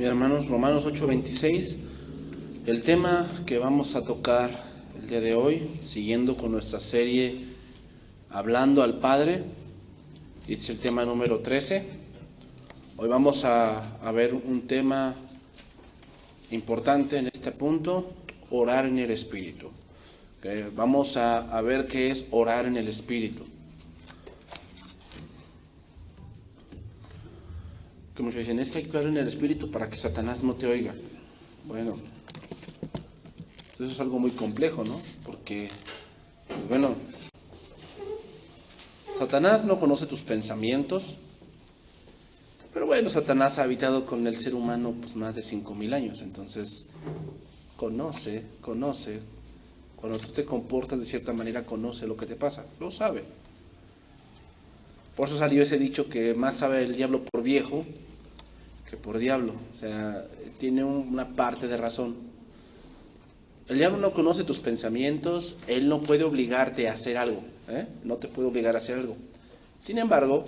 Mis hermanos, Romanos 8:26, el tema que vamos a tocar el día de hoy, siguiendo con nuestra serie Hablando al Padre, es el tema número 13. Hoy vamos a ver un tema importante en este punto, orar en el Espíritu. Vamos a ver qué es orar en el Espíritu. Que muchos dicen, es que hay que orar en el Espíritu para que Satanás no te oiga. Bueno, eso es algo muy complejo, ¿no? Porque, bueno, Satanás no conoce tus pensamientos, pero bueno, Satanás ha habitado con el ser humano pues más de 5,000 años, entonces conoce. Cuando tú te comportas de cierta manera, conoce lo que te pasa, lo sabe. Por eso salió ese dicho que más sabe el diablo por viejo que por diablo. O sea, tiene una parte de razón. El diablo no conoce tus pensamientos, él no puede obligarte a hacer algo, no te puede obligar a hacer algo. Sin embargo,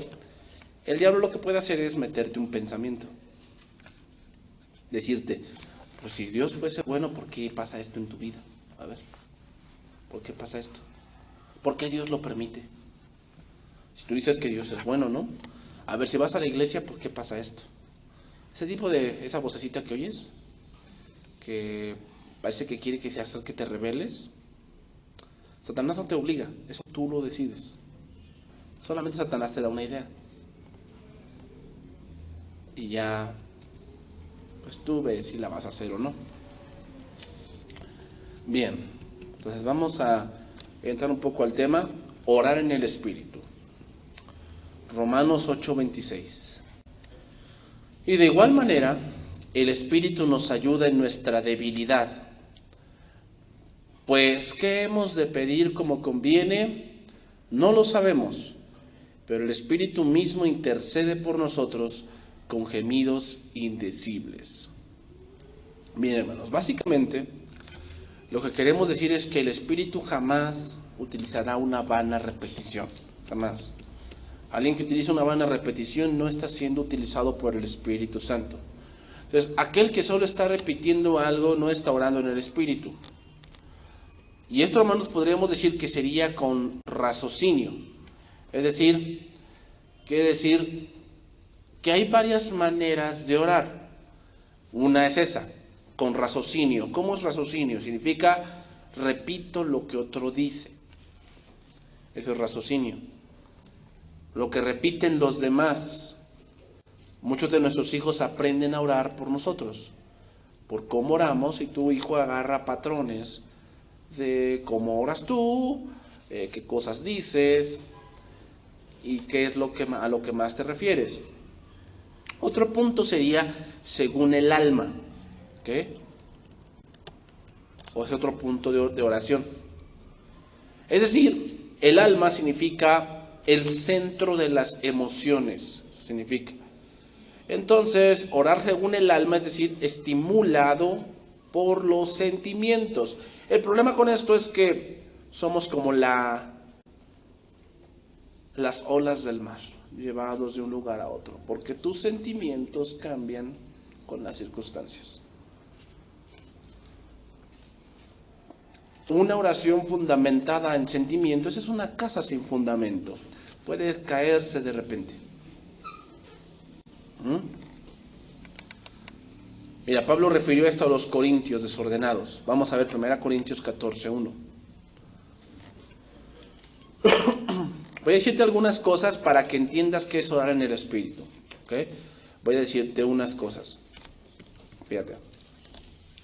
el diablo lo que puede hacer es meterte un pensamiento. Decirte, pues si Dios fuese bueno, ¿por qué pasa esto en tu vida? A ver, ¿por qué pasa esto? ¿Por qué Dios lo permite? Si tú dices que Dios es bueno, ¿no? A ver, si vas a la iglesia, ¿por qué pasa esto? Ese tipo de, esa vocecita que oyes, que parece que quiere que se hacer que te rebeles. Satanás no te obliga, eso tú lo decides. Solamente Satanás te da una idea. Y ya, pues tú ves si la vas a hacer o no. Bien, entonces vamos a entrar un poco al tema, orar en el Espíritu. Romanos 8:26. Y de igual manera, el Espíritu nos ayuda en nuestra debilidad. Pues, ¿qué hemos de pedir como conviene? No lo sabemos, pero el Espíritu mismo intercede por nosotros con gemidos indecibles. Bien, hermanos, básicamente, lo que queremos decir es que el Espíritu jamás utilizará una vana repetición, jamás. Alguien que utiliza una vana repetición no está siendo utilizado por el Espíritu Santo. Entonces, aquel que solo está repitiendo algo no está orando en el Espíritu. Y esto, hermanos, podríamos decir que sería con raciocinio. Es decir, que hay varias maneras de orar. Una es esa, con raciocinio. ¿Cómo es raciocinio? Significa, repito lo que otro dice. Eso es raciocinio. Lo que repiten los demás. Muchos de nuestros hijos aprenden a orar por nosotros, por cómo oramos, y tu hijo agarra patrones de cómo oras tú, qué cosas dices y qué es a lo que más te refieres. Otro punto sería según el alma, ¿ok? O es otro punto de oración. Es decir, el alma significa el centro de las emociones, significa. Entonces, orar según el alma, es decir, estimulado por los sentimientos. El problema con esto es que somos como las olas del mar, llevados de un lugar a otro, porque tus sentimientos cambian con las circunstancias. Una oración fundamentada en sentimientos es una casa sin fundamento. Puede caerse de repente. Mira, Pablo refirió esto a los corintios desordenados. Vamos a ver 1 Corintios 14:1. Voy a decirte algunas cosas para que entiendas qué es orar en el Espíritu. ¿Okay? Voy a decirte unas cosas. Fíjate.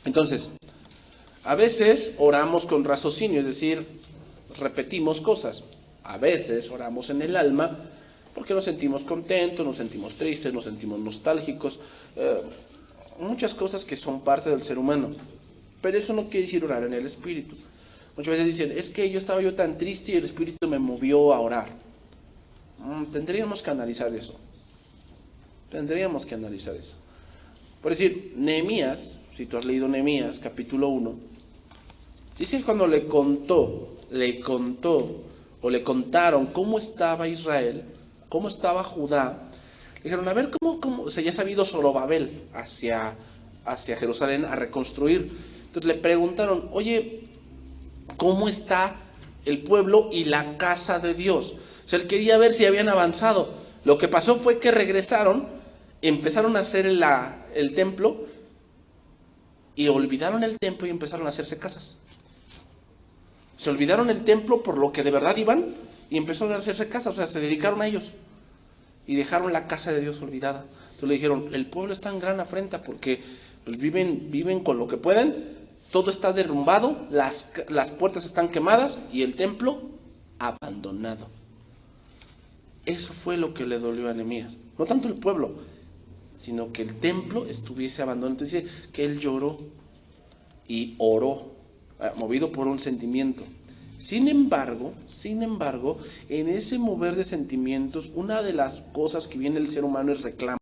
Entonces, a veces oramos con raciocinio, es decir, repetimos cosas. A veces oramos en el alma porque nos sentimos contentos, nos sentimos tristes, nos sentimos nostálgicos. Muchas cosas que son parte del ser humano. Pero eso no quiere decir orar en el Espíritu. Muchas veces dicen, es que estaba yo tan triste y el Espíritu me movió a orar. Tendríamos que analizar eso. Por decir, Nehemías, si tú has leído Nehemías, capítulo 1, dice que cuando le contaron cómo estaba Israel, cómo estaba Judá, Dijeron, a ver, o sea, ya se ha ido Zorobabel hacia Jerusalén a reconstruir. Entonces le preguntaron, oye, ¿cómo está el pueblo y la casa de Dios? O sea, él quería ver si habían avanzado. Lo que pasó fue que regresaron, empezaron a hacer el templo, y olvidaron el templo y empezaron a hacerse casas. Se olvidaron el templo por lo que de verdad iban y empezaron a hacerse casas, o sea, se dedicaron a ellos. Y dejaron la casa de Dios olvidada. Entonces le dijeron, el pueblo está en gran afrenta porque pues, viven con lo que pueden, todo está derrumbado, las puertas están quemadas y el templo abandonado. Eso fue lo que le dolió a Nehemías. No tanto el pueblo, sino que el templo estuviese abandonado. Entonces dice que él lloró y oró, movido por un sentimiento. Sin embargo, en ese mover de sentimientos, una de las cosas que viene el ser humano es reclamo.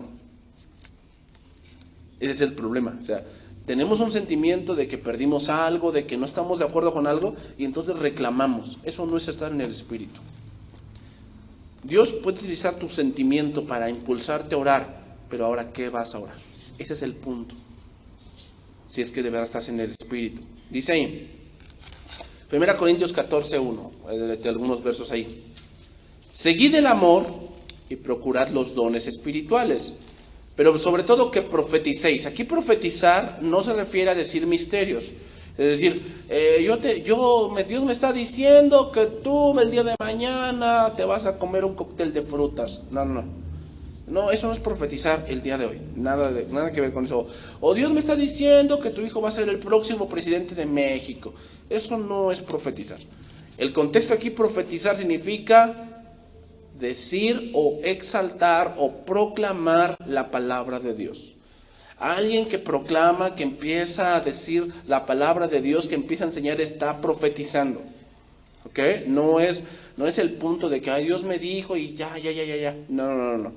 Ese es el problema. O sea, tenemos un sentimiento de que perdimos algo, de que no estamos de acuerdo con algo, y entonces reclamamos. Eso no es estar en el Espíritu. Dios puede utilizar tu sentimiento para impulsarte a orar, pero ahora, ¿qué vas a orar? Ese es el punto. Si es que de verdad estás en el Espíritu. Dice ahí, 1 Corintios 14:1, de algunos versos ahí. Seguid el amor y procurad los dones espirituales, pero sobre todo que profeticéis. Aquí profetizar no se refiere a decir misterios. Es decir, Dios me está diciendo que tú el día de mañana te vas a comer un cóctel de frutas. No, eso no es profetizar el día de hoy. Nada que ver con eso. O Dios me está diciendo que tu hijo va a ser el próximo presidente de México. Eso no es profetizar. El contexto aquí, profetizar, significa decir o exaltar o proclamar la palabra de Dios. Alguien que proclama, que empieza a decir la palabra de Dios, que empieza a enseñar, está profetizando. ¿Ok? No es el punto de que ay, Dios me dijo y ya. No.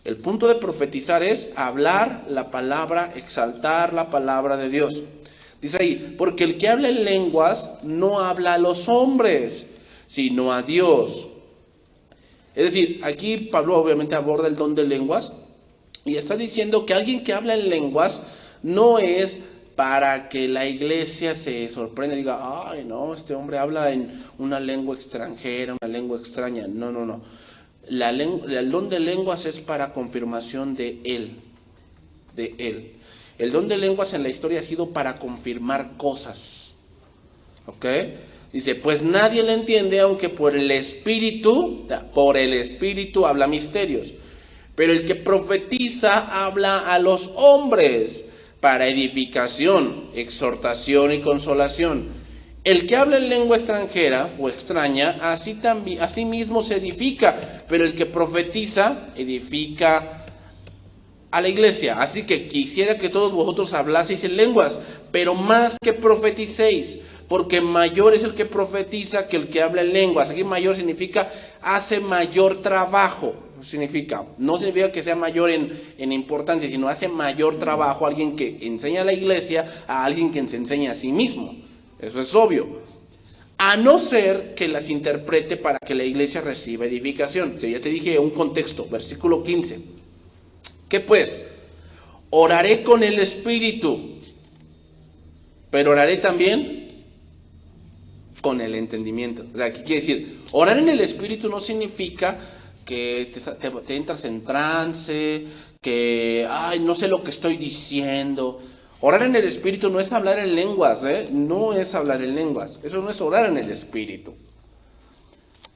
El punto de profetizar es hablar la palabra, exaltar la palabra de Dios. Dice ahí, porque el que habla en lenguas no habla a los hombres, sino a Dios. Es decir, aquí Pablo obviamente aborda el don de lenguas y está diciendo que alguien que habla en lenguas no es para que la iglesia se sorprenda y diga, ay no, este hombre habla en una lengua extranjera, una lengua extraña. No. El don de lenguas es para confirmación de él. El don de lenguas en la historia ha sido para confirmar cosas. ¿Ok? Dice, pues nadie le entiende, aunque por el Espíritu habla misterios. Pero el que profetiza habla a los hombres para edificación, exhortación y consolación. El que habla en lengua extranjera o extraña, así mismo se edifica, pero el que profetiza edifica a la iglesia. Así que quisiera que todos vosotros hablaseis en lenguas, pero más que profeticéis, porque mayor es el que profetiza que el que habla en lenguas. Aquí mayor significa hace mayor trabajo. No significa que sea mayor en importancia, sino hace mayor trabajo alguien que enseña a la iglesia a alguien que se enseña a sí mismo. Eso es obvio. A no ser que las interprete para que la iglesia reciba edificación. O sea, ya te dije un contexto, versículo 15. ¿Qué pues? Oraré con el Espíritu, pero oraré también con el entendimiento. O sea, ¿qué quiere decir? Orar en el Espíritu no significa que te entras en trance, que, no sé lo que estoy diciendo. Orar en el Espíritu no es hablar en lenguas, no es hablar en lenguas. Eso no es orar en el Espíritu.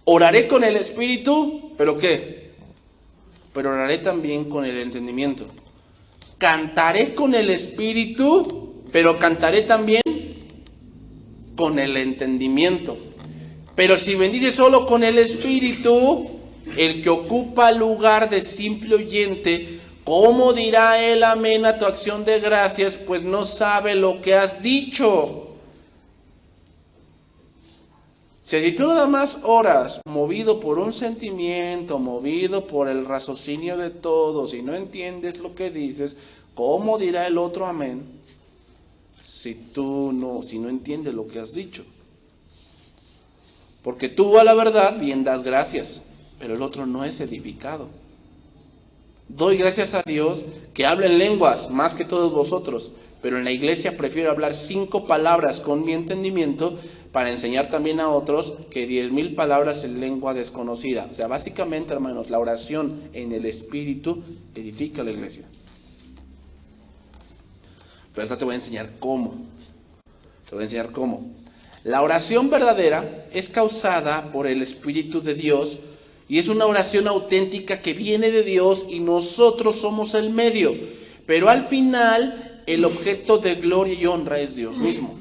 Oraré con el Espíritu, ¿pero qué? Pero oraré también con el entendimiento. Cantaré con el Espíritu, pero cantaré también con el entendimiento. Pero si bendice solo con el Espíritu, el que ocupa lugar de simple oyente, ¿cómo dirá él amén a tu acción de gracias? Pues no sabe lo que has dicho. Si tú nada más oras movido por un sentimiento, movido por el raciocinio de todos y no entiendes lo que dices, ¿cómo dirá el otro amén? Si no entiendes lo que has dicho. Porque tú a la verdad bien das gracias, pero el otro no es edificado. Doy gracias a Dios que hablo en lenguas más que todos vosotros, pero en la iglesia prefiero hablar 5 palabras con mi entendimiento para enseñar también a otros que 10,000 palabras en lengua desconocida. O sea, básicamente, hermanos, la oración en el Espíritu edifica la iglesia. Pero ahorita te voy a enseñar cómo. La oración verdadera es causada por el Espíritu de Dios y es una oración auténtica que viene de Dios y nosotros somos el medio. Pero al final, el objeto de gloria y honra es Dios mismo.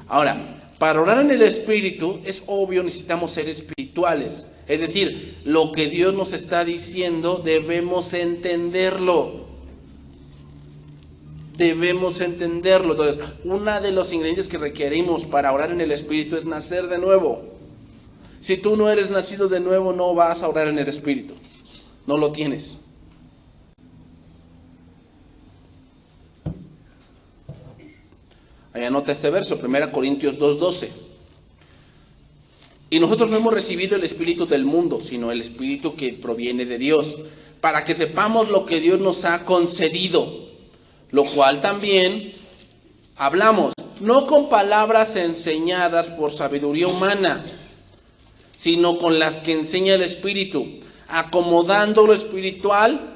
Ahora, para orar en el Espíritu, es obvio, necesitamos ser espirituales. Es decir, lo que Dios nos está diciendo, debemos entenderlo. Entonces, uno de los ingredientes que requerimos para orar en el Espíritu es nacer de nuevo. Si tú no eres nacido de nuevo, no vas a orar en el Espíritu. No lo tienes. Ahí anota este verso, 1 Corintios 2:12. Y nosotros no hemos recibido el espíritu del mundo, sino el espíritu que proviene de Dios, para que sepamos lo que Dios nos ha concedido, lo cual también hablamos, no con palabras enseñadas por sabiduría humana, sino con las que enseña el Espíritu, acomodando lo espiritual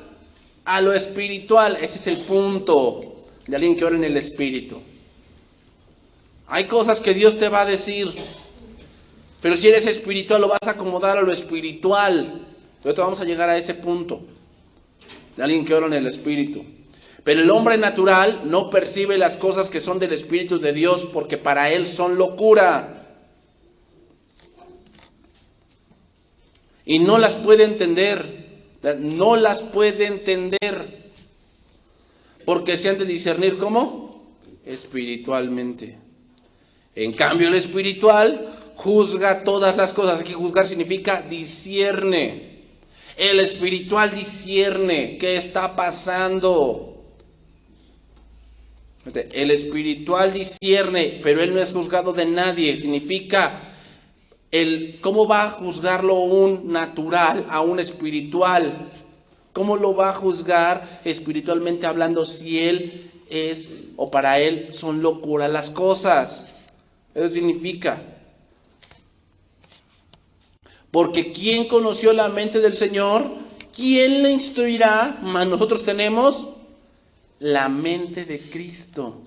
a lo espiritual. Ese es el punto de alguien que ora en el Espíritu. Hay cosas que Dios te va a decir, pero si eres espiritual lo vas a acomodar a lo espiritual. Ahorita vamos a llegar a ese punto de alguien que ora en el Espíritu. Pero el hombre natural no percibe las cosas que son del Espíritu de Dios porque para él son locura. Y no las puede entender. Porque se han de discernir ¿cómo? Espiritualmente. En cambio el espiritual juzga todas las cosas. Aquí juzgar significa discierne. El espiritual discierne qué está pasando. El espiritual discierne, pero él no es juzgado de nadie. Significa, ¿cómo va a juzgarlo un natural a un espiritual? ¿Cómo lo va a juzgar espiritualmente hablando si él es, o para él son locura las cosas? Eso significa. Porque ¿quién conoció la mente del Señor? ¿Quién le instruirá? Mas nosotros tenemos la mente de Cristo.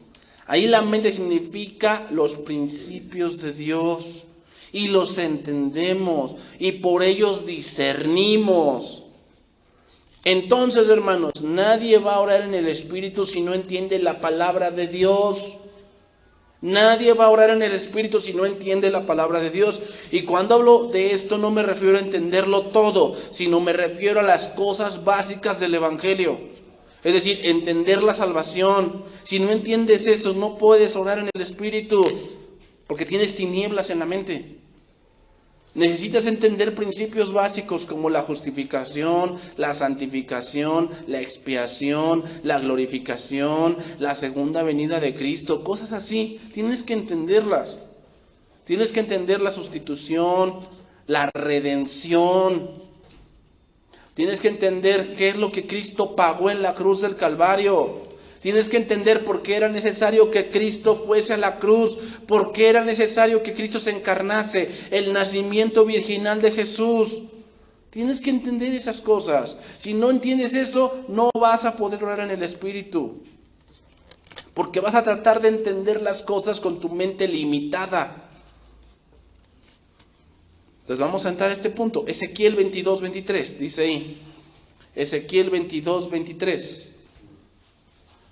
Ahí la mente significa los principios de Dios. Y los entendemos. Y por ellos discernimos. Entonces, hermanos, nadie va a orar en el Espíritu si no entiende la palabra de Dios. Nadie va a orar en el Espíritu si no entiende la palabra de Dios. Y cuando hablo de esto no me refiero a entenderlo todo, sino me refiero a las cosas básicas del Evangelio. Es decir, entender la salvación. Si no entiendes esto, no puedes orar en el Espíritu, porque tienes tinieblas en la mente. Necesitas entender principios básicos como la justificación, la santificación, la expiación, la glorificación, la segunda venida de Cristo, cosas así. Tienes que entenderlas. Tienes que entender la sustitución, la redención. Tienes que entender qué es lo que Cristo pagó en la cruz del Calvario. Tienes que entender por qué era necesario que Cristo fuese a la cruz, por qué era necesario que Cristo se encarnase, el nacimiento virginal de Jesús. Tienes que entender esas cosas. Si no entiendes eso, no vas a poder orar en el Espíritu. Porque vas a tratar de entender las cosas con tu mente limitada. Entonces vamos a entrar a este punto. Ezequiel 22:23, dice ahí. Ezequiel 22:23.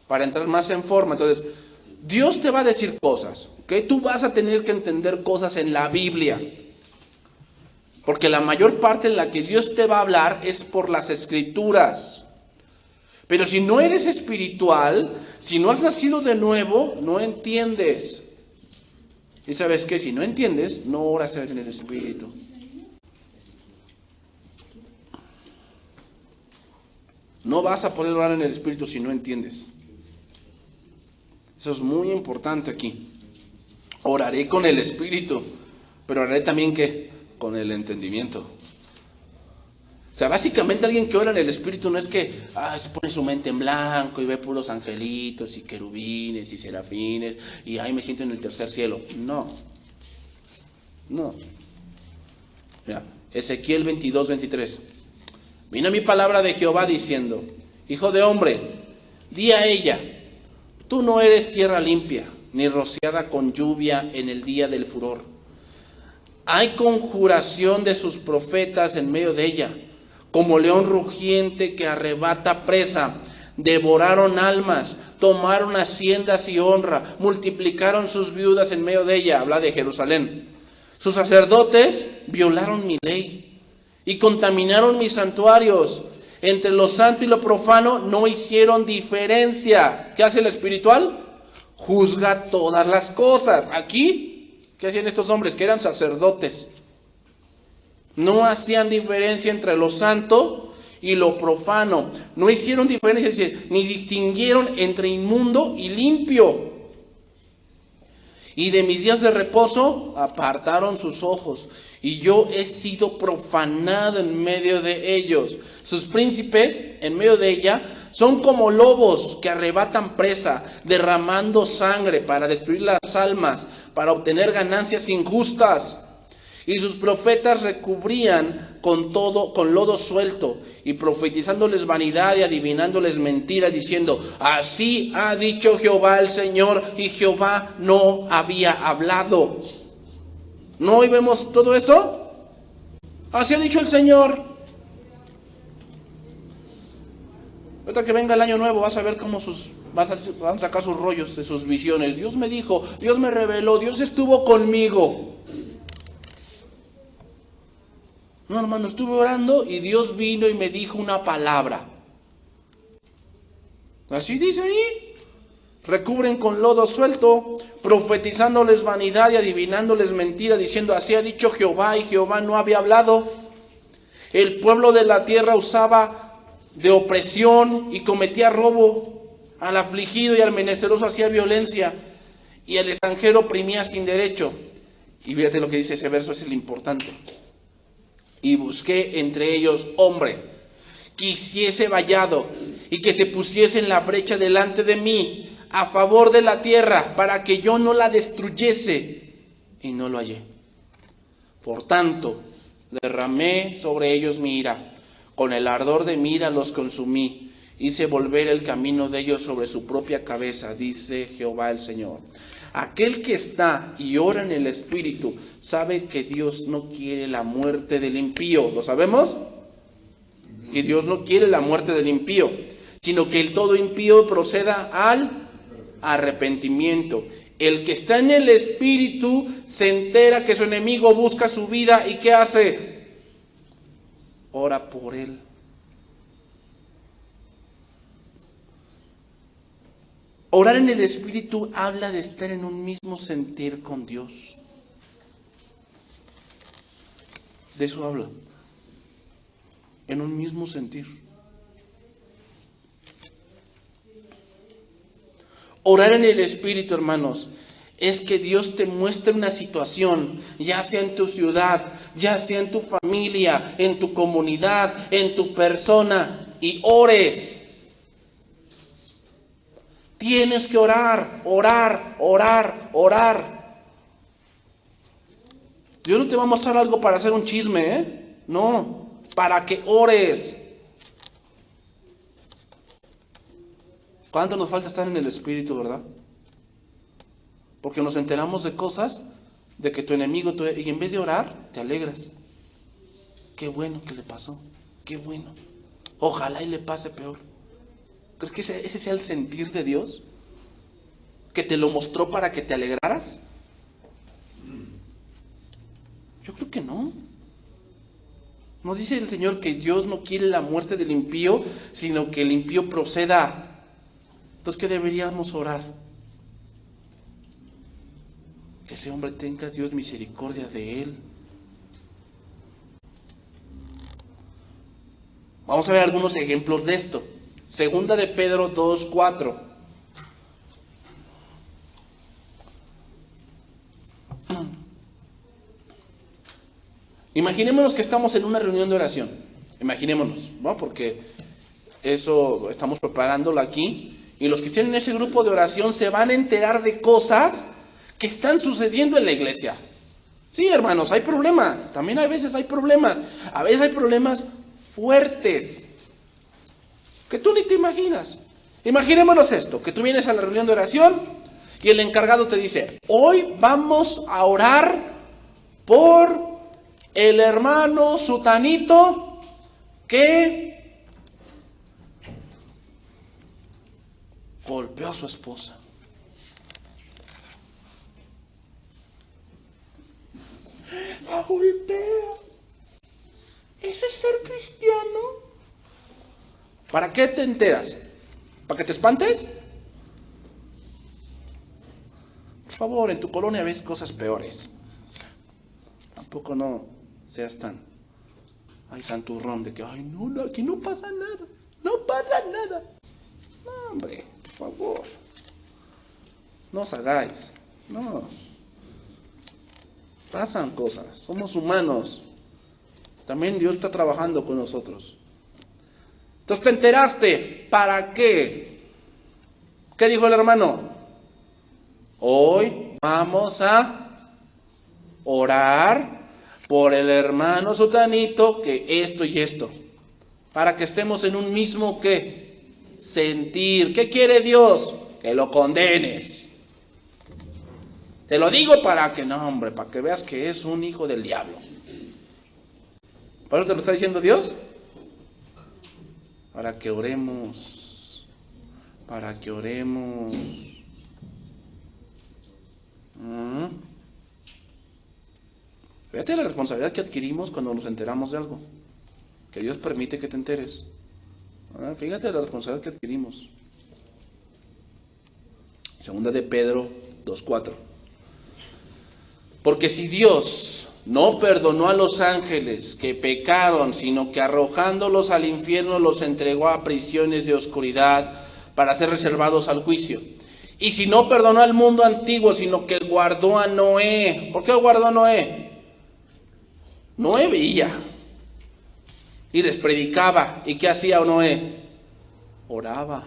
Para entrar más en forma. Entonces, Dios te va a decir cosas, ¿ok? Tú vas a tener que entender cosas en la Biblia. Porque la mayor parte en la que Dios te va a hablar es por las Escrituras. Pero si no eres espiritual, si no has nacido de nuevo, no entiendes. Y sabes que si no entiendes, no oras en el Espíritu. No vas a poder orar en el Espíritu si no entiendes. Eso es muy importante aquí. Oraré con el Espíritu, pero oraré también ¿qué? Con el entendimiento. sea, básicamente alguien que ora en el Espíritu no es que se pone su mente en blanco y ve puros angelitos y querubines y serafines y ahí me siento en el tercer cielo. No. Mira, Ezequiel 22:23. Vino mi palabra de Jehová diciendo: Hijo de hombre, di a ella, tú no eres tierra limpia, ni rociada con lluvia en el día del furor. Hay conjuración de sus profetas en medio de ella, como león rugiente que arrebata presa. Devoraron almas, tomaron haciendas y honra, multiplicaron sus viudas en medio de ella. Habla de Jerusalén. Sus sacerdotes violaron mi ley y contaminaron mis santuarios. Entre lo santo y lo profano no hicieron diferencia. ¿Qué hace el espiritual? Juzga todas las cosas. Aquí, ¿qué hacían estos hombres? Que eran sacerdotes. No hacían diferencia entre lo santo y lo profano. No hicieron diferencia, ni distinguieron entre inmundo y limpio. Y de mis días de reposo apartaron sus ojos, y yo he sido profanado en medio de ellos. Sus príncipes en medio de ella son como lobos que arrebatan presa, derramando sangre para destruir las almas, para obtener ganancias injustas. Y sus profetas recubrían con lodo suelto, y profetizándoles vanidad y adivinándoles mentiras, diciendo: así ha dicho Jehová el Señor, y Jehová no había hablado. ¿No hoy vemos todo eso? Así ha dicho el Señor. Ahorita que venga el año nuevo vas a ver cómo van a sacar sus rollos de sus visiones. Dios me dijo, Dios me reveló, Dios estuvo conmigo. No, hermano, estuve orando y Dios vino y me dijo una palabra. Así dice ahí. Recubren con lodo suelto, profetizándoles vanidad y adivinándoles mentira, diciendo: así ha dicho Jehová, y Jehová no había hablado. El pueblo de la tierra usaba de opresión y cometía robo. Al afligido y al menesteroso hacía violencia, y al extranjero oprimía sin derecho. Y fíjate lo que dice ese verso, es el importante. Y busqué entre ellos hombre que hiciese vallado y que se pusiese en la brecha delante de mí a favor de la tierra, para que yo no la destruyese, y no lo hallé. Por tanto, derramé sobre ellos mi ira, con el ardor de mi ira los consumí, hice volver el camino de ellos sobre su propia cabeza, dice Jehová el Señor. Aquel que está y ora en el Espíritu sabe que Dios no quiere la muerte del impío. ¿Lo sabemos? Que Dios no quiere la muerte del impío, sino que el todo impío proceda al arrepentimiento. El que está en el Espíritu se entera que su enemigo busca su vida, ¿y qué hace? Ora por él. Orar en el Espíritu habla de estar en un mismo sentir con Dios. De eso habla. En un mismo sentir. Orar en el Espíritu, hermanos, es que Dios te muestre una situación, ya sea en tu ciudad, ya sea en tu familia, en tu comunidad, en tu persona, y ores. Tienes que orar, orar, orar, orar. Dios no te va a mostrar algo para hacer un chisme, No, para que ores. ¿Cuánto nos falta estar en el Espíritu, verdad? Porque nos enteramos de cosas, de que tu enemigo, y en vez de orar, te alegras. Qué bueno que le pasó, qué bueno. Ojalá y le pase peor. ¿Crees que ese sea el sentir de Dios? ¿Que te lo mostró para que te alegraras? Yo creo que no. No dice el Señor que Dios no quiere la muerte del impío, sino que el impío proceda. Entonces, ¿qué deberíamos orar? Que ese hombre tenga Dios misericordia de él. Vamos a ver algunos ejemplos de esto. Segunda de Pedro 2:4. Imaginémonos que estamos en una reunión de oración Imaginémonos, ¿no? Porque eso estamos preparándolo aquí. Y los que estén en ese grupo de oración se van a enterar de cosas que están sucediendo en la iglesia. Sí, hermanos, hay problemas. También a veces hay problemas. A veces hay problemas fuertes que tú ni te imaginas. Imaginémonos esto, que tú vienes a la reunión de oración y el encargado te dice: hoy vamos a orar por el hermano sutanito que golpeó a su esposa. La golpea. ¿Eso es ser cristiano? ¿Para qué te enteras? ¿Para que te espantes? Por favor, en tu colonia ves cosas peores. Tampoco no seas tan santurrón de que, ay, no, aquí no pasa nada. No pasa nada. No, hombre, por favor. No os hagáis. No. Pasan cosas. Somos humanos. También Dios está trabajando con nosotros. Entonces te enteraste. ¿Para qué? ¿Qué dijo el hermano? Hoy vamos a orar por el hermano sutanito que esto y esto. Para que estemos en un mismo ¿qué? Sentir. ¿Qué quiere Dios? Que lo condenes. Te lo digo para que, no, hombre, para que veas que es un hijo del diablo. ¿Por eso te lo está diciendo Dios? Para que oremos. Para que oremos. Fíjate la responsabilidad que adquirimos cuando nos enteramos de algo. Que Dios permite que te enteres. Fíjate la responsabilidad que adquirimos. Segunda de Pedro 2:4. Porque si Dios no perdonó a los ángeles que pecaron, sino que arrojándolos al infierno los entregó a prisiones de oscuridad para ser reservados al juicio. Y si no perdonó al mundo antiguo, sino que guardó a Noé. ¿Por qué guardó a Noé? Noé veía y les predicaba. ¿Y qué hacía Noé? Oraba.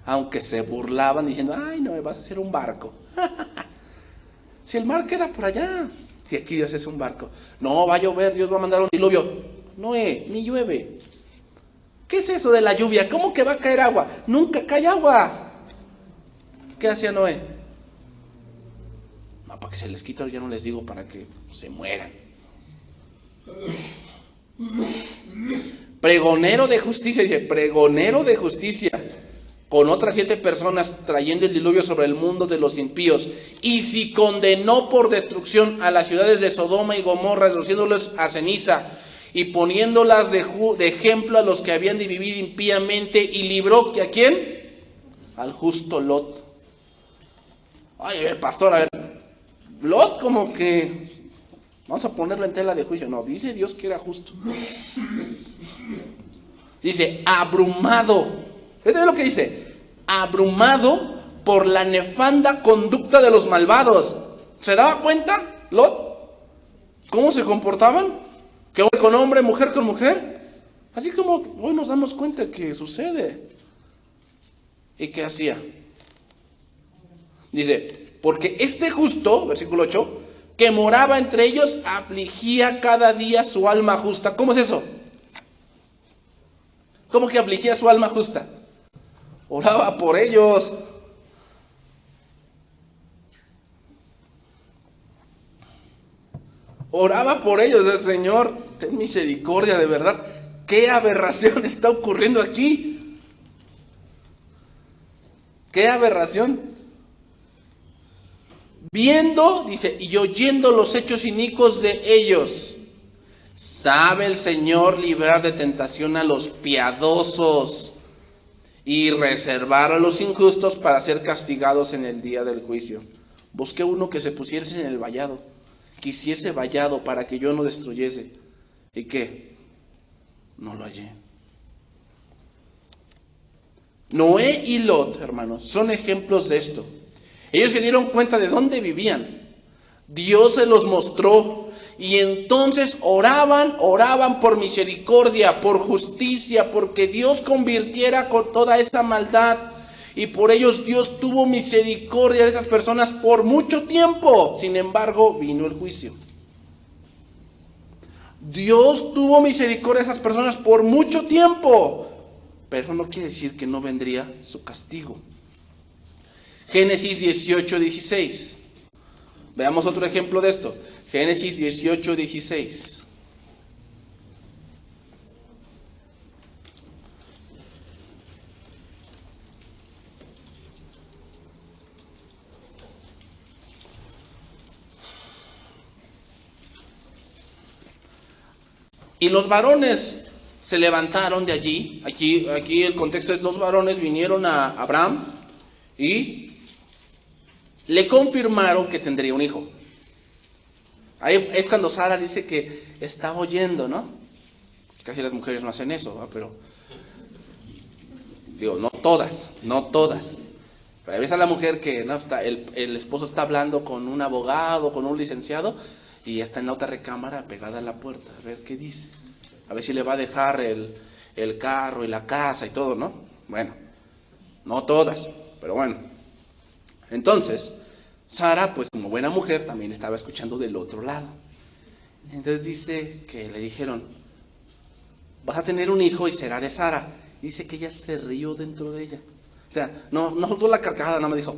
Aunque se burlaban diciendo, ay, Noé, vas a hacer un barco. Si el mar queda por allá, y aquí Dios es un barco. No, va a llover, Dios va a mandar un diluvio. Noé, ni llueve. ¿Qué es eso de la lluvia? ¿Cómo que va a caer agua? Nunca cae agua. ¿Qué hacía Noé? No, para que se les quita, ya no les digo para que se mueran. Pregonero de justicia, dice, pregonero de justicia. Con otras 7 personas trayendo el diluvio sobre el mundo de los impíos. Y si condenó por destrucción a las ciudades de Sodoma y Gomorra, reduciéndolas a ceniza y poniéndolas de ejemplo a los que habían de vivir impíamente, y libró ¿que a quién? Al justo Lot. Ay, a ver, pastor, a ver, Lot como que vamos a ponerlo en tela de juicio. No, dice Dios que era justo. Dice, abrumado. Fíjate lo que dice, abrumado por la nefanda conducta de los malvados. ¿Se daba cuenta, Lot? ¿Cómo se comportaban? ¿Que hombre con hombre, mujer con mujer? Así como hoy nos damos cuenta que sucede. ¿Y qué hacía? Dice, porque este justo, versículo 8, que moraba entre ellos, afligía cada día su alma justa. ¿Cómo es eso? ¿Cómo que afligía su alma justa? Oraba por ellos. Oraba por ellos. El Señor, ten misericordia, de verdad. ¿Qué aberración está ocurriendo aquí? ¿Qué aberración? Viendo, dice, y oyendo los hechos inicuos de ellos, sabe el Señor librar de tentación a los piadosos y reservar a los injustos para ser castigados en el día del juicio. Busqué uno que se pusiese en el vallado, que hiciese vallado para que yo no destruyese. ¿Y qué? No lo hallé. Noé y Lot, hermanos, son ejemplos de esto. Ellos se dieron cuenta de dónde vivían. Dios se los mostró Y entonces oraban por misericordia, por justicia, porque Dios convirtiera con toda esa maldad. Y por ellos Dios tuvo misericordia de esas personas por mucho tiempo. Sin embargo, vino el juicio. Dios tuvo misericordia de esas personas por mucho tiempo. Pero no quiere decir que no vendría su castigo. Génesis 18:16. Veamos otro ejemplo de esto. Génesis 18:16. Y los varones se levantaron de allí. Aquí el contexto es: los varones vinieron a Abraham y le confirmaron que tendría un hijo. Ahí es cuando Sara dice que estaba oyendo, ¿no? Casi las mujeres no hacen eso, ¿no? Pero digo, no todas. Pero a veces a la mujer que no está, el esposo está hablando con un abogado, con un licenciado, y está en la otra recámara pegada a la puerta, a ver qué dice. A ver si le va a dejar el carro y la casa y todo, ¿no? Bueno, no todas, pero bueno. Entonces, Sara, pues como buena mujer, también estaba escuchando del otro lado. Entonces dice que le dijeron: vas a tener un hijo y será de Sara. Y dice que ella se rió dentro de ella. O sea, no soltó la carcajada, no me dijo.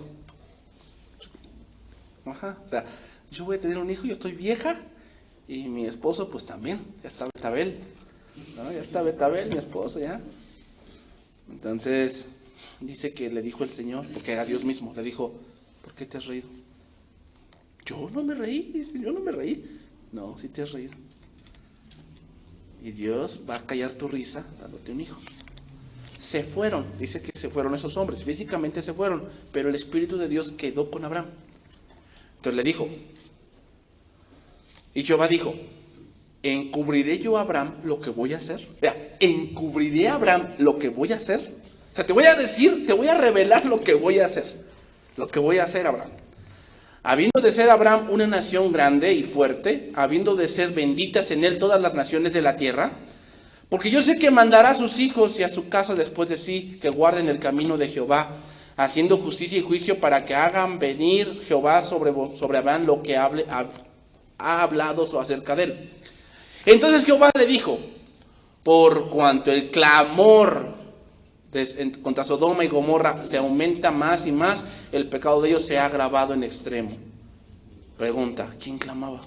Ajá, o sea, yo voy a tener un hijo, yo estoy vieja, y mi esposo pues también, ya está Betabel, ¿no? Ya está Betabel, mi esposo ya. Entonces, dice que le dijo el Señor, porque era Dios mismo, le dijo: ¿por qué te has reído? Yo no me reí, dice, yo no me reí. No, sí te has reído. Y Dios va a callar tu risa dándote un hijo. Se fueron, dice que se fueron esos hombres, físicamente se fueron, pero el Espíritu de Dios quedó con Abraham. Entonces le dijo, y Jehová dijo: ¿encubriré yo a Abraham lo que voy a hacer? Vea, ¿encubriré a Abraham lo que voy a hacer? O sea, te voy a decir, te voy a revelar lo que voy a hacer. Lo que voy a hacer, Abraham. Habiendo de ser Abraham una nación grande y fuerte, habiendo de ser benditas en él todas las naciones de la tierra, porque yo sé que mandará a sus hijos y a su casa después de sí, que guarden el camino de Jehová, haciendo justicia y juicio, para que hagan venir Jehová sobre Abraham lo que ha hablado acerca de él. Entonces Jehová le dijo: por cuanto el clamor contra Sodoma y Gomorra se aumenta más y más, el pecado de ellos se ha agravado en extremo. Pregunta: ¿quién clamaba?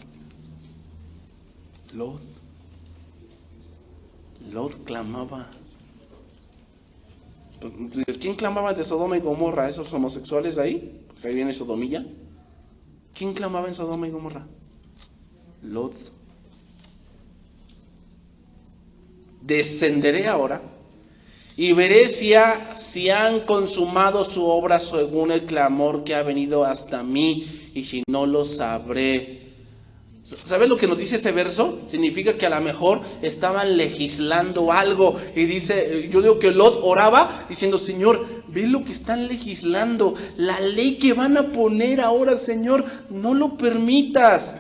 Lot. Lot clamaba. ¿Quién clamaba de Sodoma y Gomorra? ¿Esos homosexuales de ahí? Porque ahí viene sodomilla. ¿Quién clamaba en Sodoma y Gomorra? Lot. Descenderé ahora y veré si han consumado su obra según el clamor que ha venido hasta mí, y si no, lo sabré. ¿Sabes lo que nos dice ese verso? Significa que a lo mejor estaban legislando algo. Y dice, yo digo que Lot oraba diciendo: Señor, ve lo que están legislando, la ley que van a poner ahora, Señor, no lo permitas.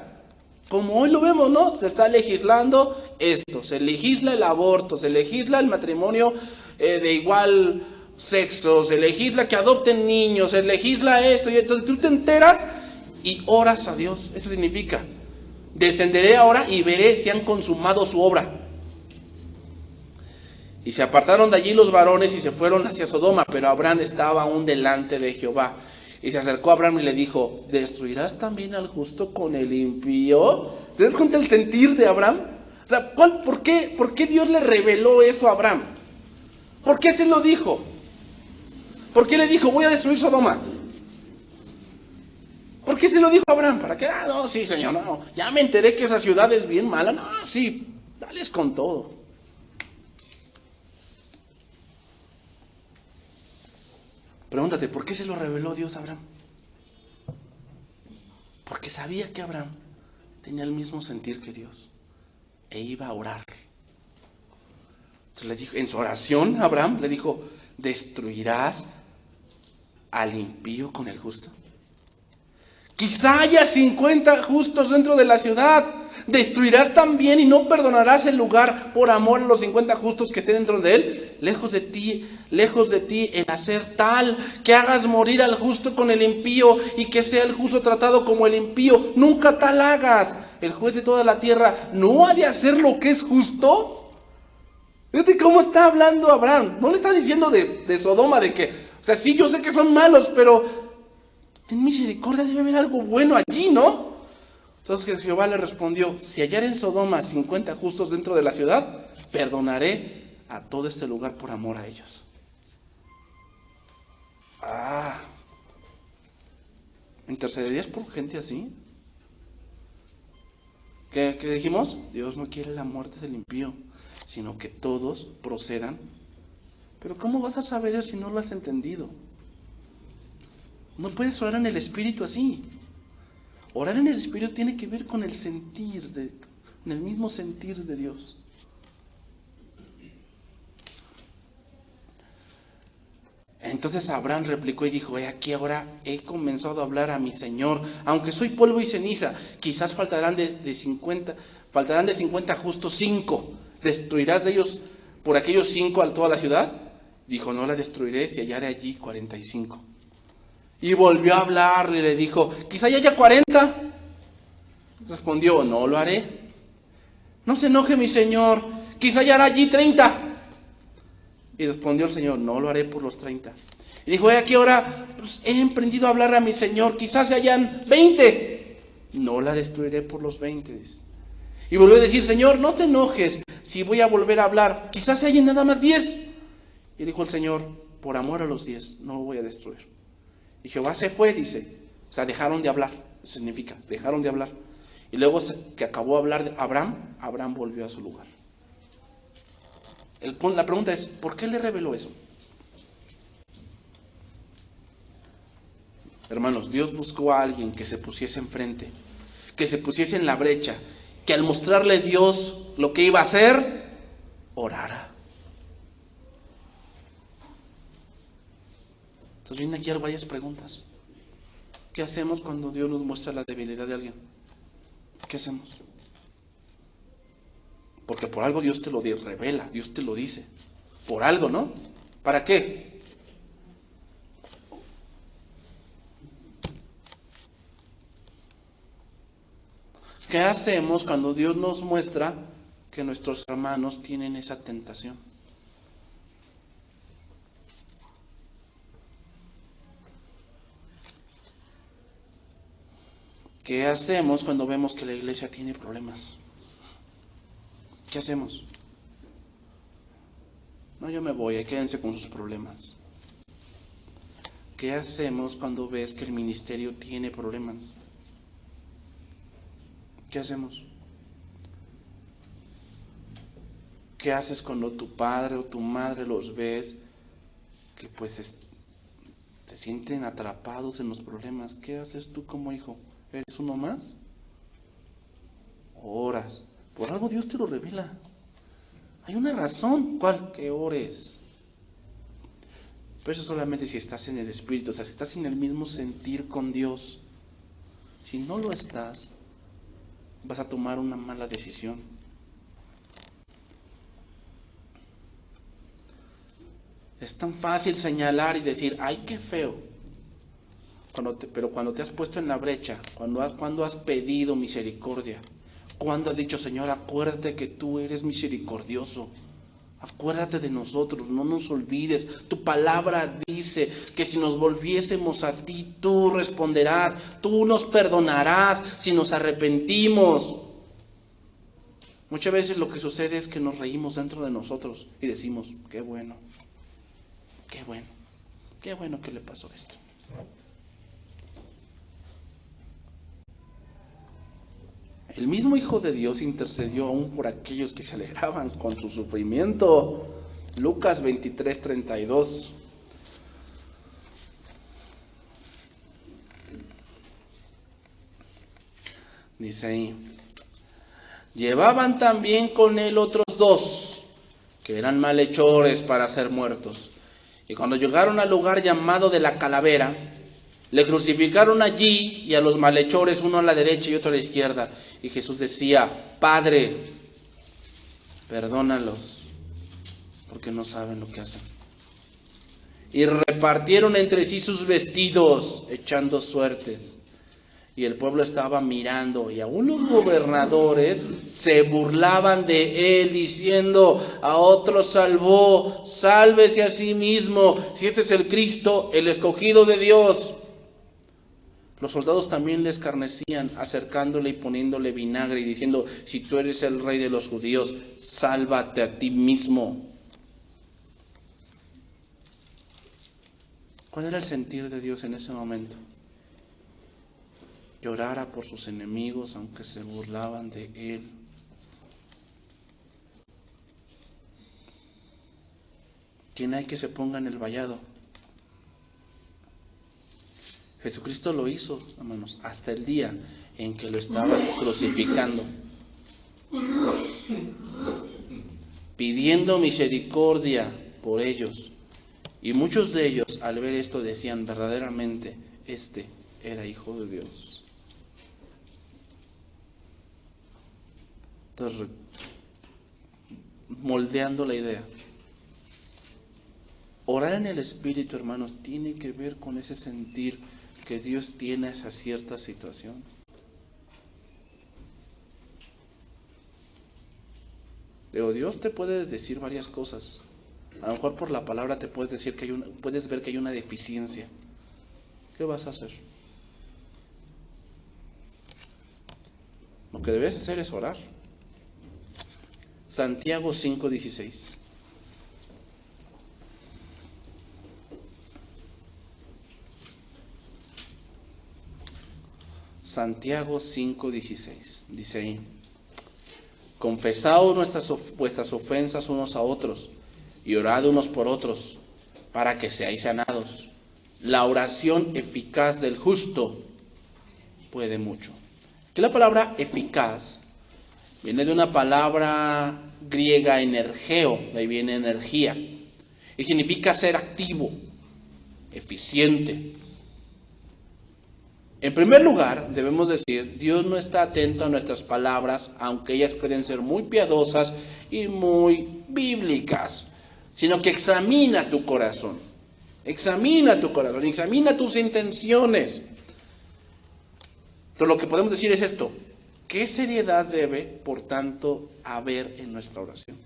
Como hoy lo vemos, ¿no? Se está legislando esto, se legisla el aborto, se legisla el matrimonio de igual sexo, se legisla que adopten niños, se legisla esto, y entonces tú te enteras y oras a Dios. Eso significa: descenderé ahora y veré si han consumado su obra. Y se apartaron de allí los varones y se fueron hacia Sodoma, pero Abraham estaba aún delante de Jehová. Y se acercó a Abraham y le dijo: ¿destruirás también al justo con el impío? ¿Te das cuenta el sentir de Abraham? O sea, ¿por qué Dios le reveló eso a Abraham? ¿Por qué se lo dijo? ¿Por qué le dijo: voy a destruir Sodoma? ¿Por qué se lo dijo a Abraham? ¿Para qué? No, sí, Señor, no. Ya me enteré que esa ciudad es bien mala. No, sí, dales con todo. Pregúntate, ¿por qué se lo reveló Dios a Abraham? Porque sabía que Abraham tenía el mismo sentir que Dios e iba a orar. Entonces le dijo, en su oración, Abraham le dijo: ¿destruirás al impío con el justo? Quizá haya 50 justos dentro de la ciudad. ¿Destruirás también y no perdonarás el lugar por amor a los 50 justos que estén dentro de él? Lejos de ti el hacer tal que hagas morir al justo con el impío y que sea el justo tratado como el impío. Nunca tal hagas. El juez de toda la tierra no ha de hacer lo que es justo. Fíjate cómo está hablando Abraham. No le está diciendo de Sodoma, de que, o sea, sí, yo sé que son malos, pero ten misericordia, debe haber algo bueno allí, ¿no? Entonces Jehová le respondió: si hallaré en Sodoma 50 justos dentro de la ciudad, perdonaré a todo este lugar por amor a ellos. ¿Intercederías por gente así? ¿Qué dijimos? Dios no quiere la muerte del impío, sino que todos procedan. Pero ¿cómo vas a saber eso si no lo has entendido? No puedes orar en el Espíritu así. Orar en el Espíritu tiene que ver con el sentir, en el mismo sentir de Dios. Entonces Abraham replicó y dijo: he aquí ahora he comenzado a hablar a mi Señor, aunque soy polvo y ceniza, quizás faltarán de 50 justos 5. ¿Destruirás de ellos por aquellos 5 a toda la ciudad? Dijo: no la destruiré si hallare allí 45. Y volvió a hablarle y le dijo: quizá haya 40. Respondió: no lo haré. No se enoje mi Señor, quizá hallará allí 30. Y respondió el Señor: no lo haré por los 30. Y dijo: he aquí ahora he emprendido a hablar a mi Señor, quizás se hayan 20. No la destruiré por los 20. Y volvió a decir: Señor, no te enojes si voy a volver a hablar, quizás se hallen nada más 10. Y dijo el Señor: por amor a los 10 no lo voy a destruir. Y Jehová se fue, dice, o sea, dejaron de hablar. Eso significa, dejaron de hablar. Y luego que acabó de hablar de Abraham volvió a su lugar. La pregunta es: ¿por qué le reveló eso? Hermanos, Dios buscó a alguien que se pusiese enfrente, que se pusiese en la brecha, que al mostrarle a Dios lo que iba a hacer, orara. Entonces vienen aquí varias preguntas. ¿Qué hacemos cuando Dios nos muestra la debilidad de alguien? ¿Qué hacemos? Porque por algo Dios te lo revela, Dios te lo dice. Por algo, ¿no? ¿Para qué? ¿Qué hacemos cuando Dios nos muestra que nuestros hermanos tienen esa tentación? ¿Qué hacemos cuando vemos que la iglesia tiene problemas? ¿Qué hacemos? No, yo me voy, quédense con sus problemas. ¿Qué hacemos cuando ves que el ministerio tiene problemas? ¿Qué hacemos? ¿Qué haces cuando tu padre o tu madre los ves que pues se sienten atrapados en los problemas? ¿Qué haces tú como hijo? ¿Eres uno más? Oras. Por algo Dios te lo revela. Hay una razón. ¿Cuál? Que ores. Pero eso solamente si estás en el Espíritu, o sea, si estás en el mismo sentir con Dios. Si no lo estás, vas a tomar una mala decisión. Es tan fácil señalar y decir: ¡ay, qué feo! Pero cuando te has puesto en la brecha, cuando has pedido misericordia, cuando has dicho: Señor, acuérdate que tú eres misericordioso, acuérdate de nosotros, no nos olvides, tu palabra dice que si nos volviésemos a ti, tú responderás, tú nos perdonarás si nos arrepentimos. Muchas veces lo que sucede es que nos reímos dentro de nosotros y decimos: qué bueno, qué bueno, qué bueno que le pasó esto. El mismo Hijo de Dios intercedió aún por aquellos que se alegraban con su sufrimiento. Lucas 23:32. Dice ahí: llevaban también con él otros 2, que eran malhechores para ser muertos. Y cuando llegaron al lugar llamado de la Calavera, le crucificaron allí y a los malhechores, uno a la derecha y otro a la izquierda. Y Jesús decía: Padre, perdónalos, porque no saben lo que hacen. Y repartieron entre sí sus vestidos, echando suertes. Y el pueblo estaba mirando, y aún los gobernadores se burlaban de él, diciendo: a otro salvó, sálvese a sí mismo, si este es el Cristo, el escogido de Dios. Los soldados también le escarnecían, acercándole y poniéndole vinagre, y diciendo: si tú eres el rey de los judíos, sálvate a ti mismo. ¿Cuál era el sentir de Dios en ese momento? Que orara por sus enemigos, aunque se burlaban de él. ¿Quién hay que se ponga en el vallado? Jesucristo lo hizo, hermanos, hasta el día en que lo estaban crucificando, pidiendo misericordia por ellos. Y muchos de ellos, al ver esto, decían: verdaderamente, este era Hijo de Dios. Entonces, moldeando la idea, orar en el Espíritu, hermanos, tiene que ver con ese sentir que Dios tiene esa cierta situación. Dios te puede decir varias cosas. A lo mejor por la palabra te puedes decir que puedes ver que hay una deficiencia. ¿Qué vas a hacer? Lo que debes hacer es orar. Santiago 5:16. Santiago 5:16. Dice ahí: confesaos vuestras ofensas unos a otros y orad unos por otros para que seáis sanados. La oración eficaz del justo puede mucho. Que la palabra eficaz viene de una palabra griega energeo, de ahí viene energía, y significa ser activo, eficiente. En primer lugar, debemos decir, Dios no está atento a nuestras palabras, aunque ellas pueden ser muy piadosas y muy bíblicas, sino que examina tu corazón, examina tus intenciones. Entonces, lo que podemos decir es esto: ¿qué seriedad debe, por tanto, haber en nuestra oración?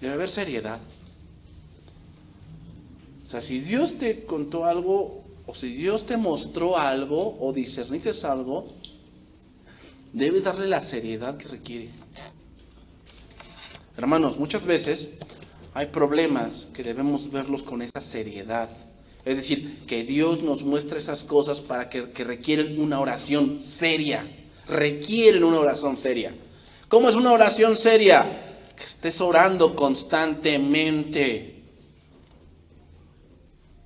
Debe haber seriedad. O sea, si Dios te contó algo, o si Dios te mostró algo, o discerniste algo, debes darle la seriedad que requiere. Hermanos, muchas veces hay problemas que debemos verlos con esa seriedad. Es decir, que Dios nos muestra esas cosas para que requieren una oración seria. Requieren una oración seria. ¿Cómo es una oración seria? Que estés orando constantemente.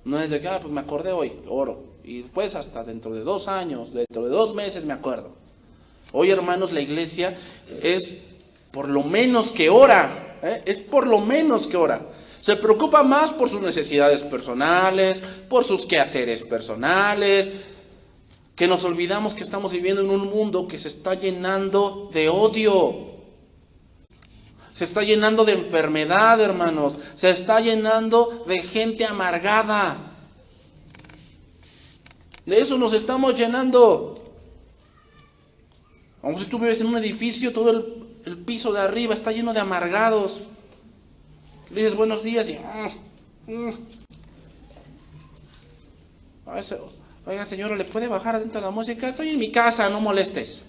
No es de que, pues me acordé hoy, oro. Y después hasta dentro de 2 años, dentro de 2 meses me acuerdo. Hoy, hermanos, la iglesia es por lo menos que ora. Es por lo menos que ora. Se preocupa más por sus necesidades personales, por sus quehaceres personales, que nos olvidamos que estamos viviendo en un mundo que se está llenando de odio, se está llenando de enfermedad, hermanos, se está llenando de gente amargada. De eso nos estamos llenando. Aunque si tú vives en un edificio, todo el piso de arriba está lleno de amargados. Le dices buenos días y... Oiga, señora, ¿le puede bajar adentro la música? Estoy en mi casa, no molestes.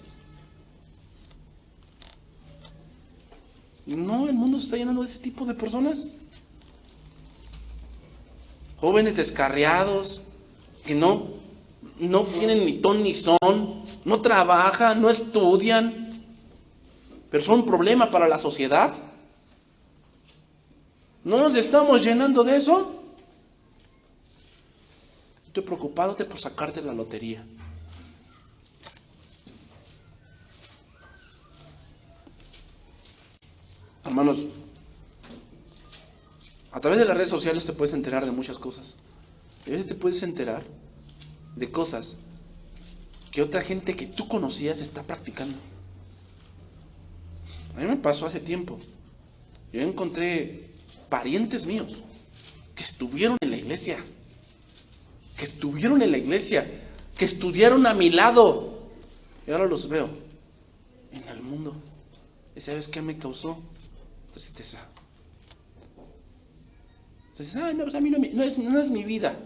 No, el mundo se está llenando de ese tipo de personas. Jóvenes descarriados, que no tienen ni ton ni son, no trabajan, no estudian, pero son un problema para la sociedad. ¿No nos estamos llenando de eso? Estoy preocupado por sacarte la lotería. Hermanos, a través de las redes sociales te puedes enterar de muchas cosas. A veces te puedes enterar de cosas que otra gente que tú conocías está practicando. A mí me pasó hace tiempo. Yo encontré parientes míos que estuvieron en la iglesia, que estudiaron a mi lado, y ahora los veo en el mundo. ¿Y sabes qué me causó? Tristeza. Entonces, no, pues a mí no es mi vida.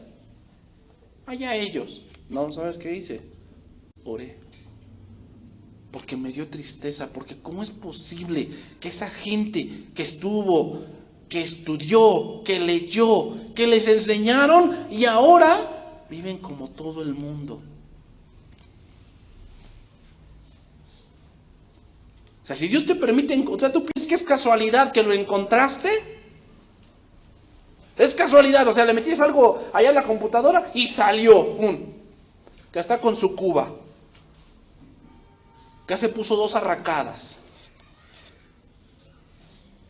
Allá ellos. No, ¿sabes qué hice? Oré. Porque me dio tristeza, porque ¿cómo es posible que esa gente que estuvo, que estudió, que leyó, que les enseñaron y ahora viven como todo el mundo? O sea, si Dios te permite encontrar, ¿tú piensas que es casualidad que lo encontraste? Es casualidad, o sea, le metías algo allá en la computadora y salió, que está con su cuba, que se puso 2 arracadas,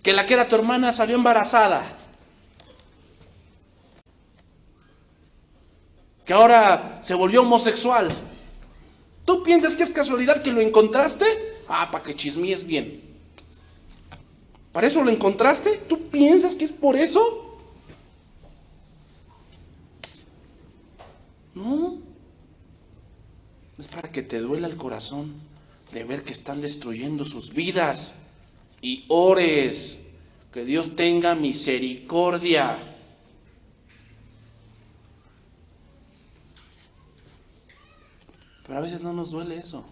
que la que era tu hermana salió embarazada, que ahora se volvió homosexual. ¿Tú piensas que es casualidad que lo encontraste? Para que chismees bien. ¿Para eso lo encontraste? ¿Tú piensas que es por eso? No. Es para que te duela el corazón de ver que están destruyendo sus vidas y ores que Dios tenga misericordia. Pero a veces no nos duele eso.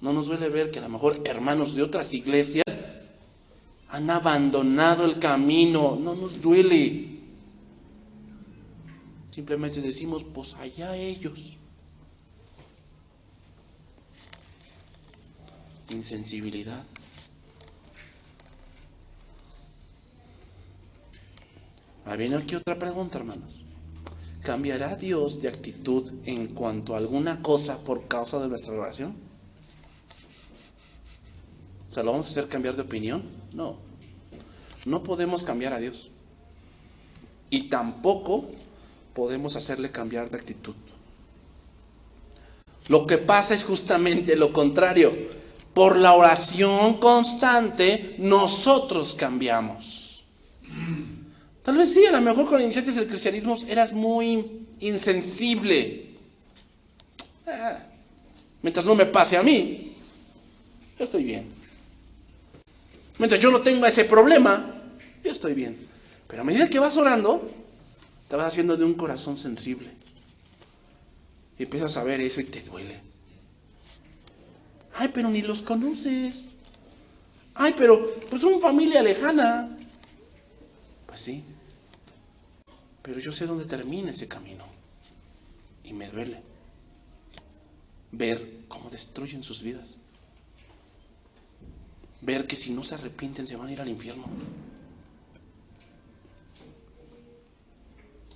No nos duele ver que a lo mejor hermanos de otras iglesias han abandonado el camino. No nos duele. Simplemente decimos, pues allá ellos. Insensibilidad. Viene aquí otra pregunta, hermanos. ¿Cambiará Dios de actitud en cuanto a alguna cosa por causa de nuestra oración? O sea, ¿lo vamos a hacer cambiar de opinión? No. No podemos cambiar a Dios. Y tampoco podemos hacerle cambiar de actitud. Lo que pasa es justamente lo contrario. Por la oración constante, nosotros cambiamos. Tal vez sí, a lo mejor cuando iniciaste el cristianismo eras muy insensible. Mientras no me pase a mí, yo estoy bien. Mientras yo no tenga ese problema, yo estoy bien. Pero a medida que vas orando, te vas haciendo de un corazón sensible. Y empiezas a ver eso y te duele. Pero ni los conoces. Pero pues son familia lejana. Pues sí. Pero yo sé dónde termina ese camino. Y me duele ver cómo destruyen sus vidas. Ver que si no se arrepienten se van a ir al infierno.